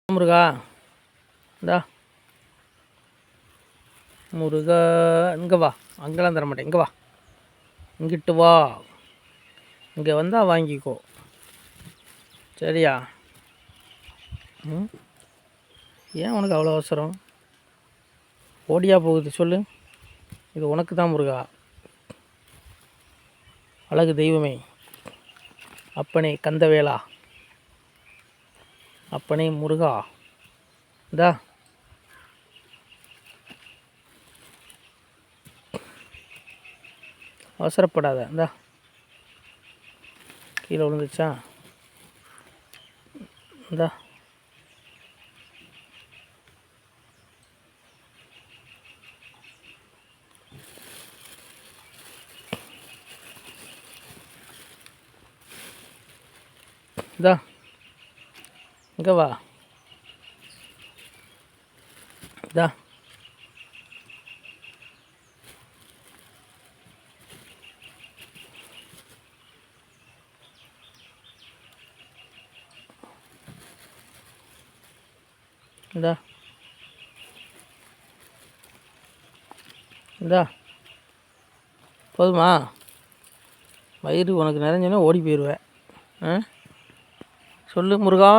முருகா, இந்தா முருகா, இங்கே வா. அங்கெல்லாம் தர மாட்டேன், இங்கே வா. இங்கிட்டு வா. இங்கே வந்தால் வாங்கிக்கோ, சரியா? ம், ஏன் உனக்கு அவ்வளோ அவசரம்? ஓடியா போகுது சொல்லு. இது உனக்கு தான் முருகா. அழகு தெய்வமே, அப்பனே கந்தவேலா, அப்பனே முருகா, இந்தா அவசரப்படாத. இந்தா கீழே விழுந்துச்சா? இந்தா இந்தா இங்கே வா. இந்தா இந்தா இந்தா போதுமா? வயிறு உனக்கு நிறைஞ்சோன்னே ஓடி போயிடுவேன். சொல்லு முருகா.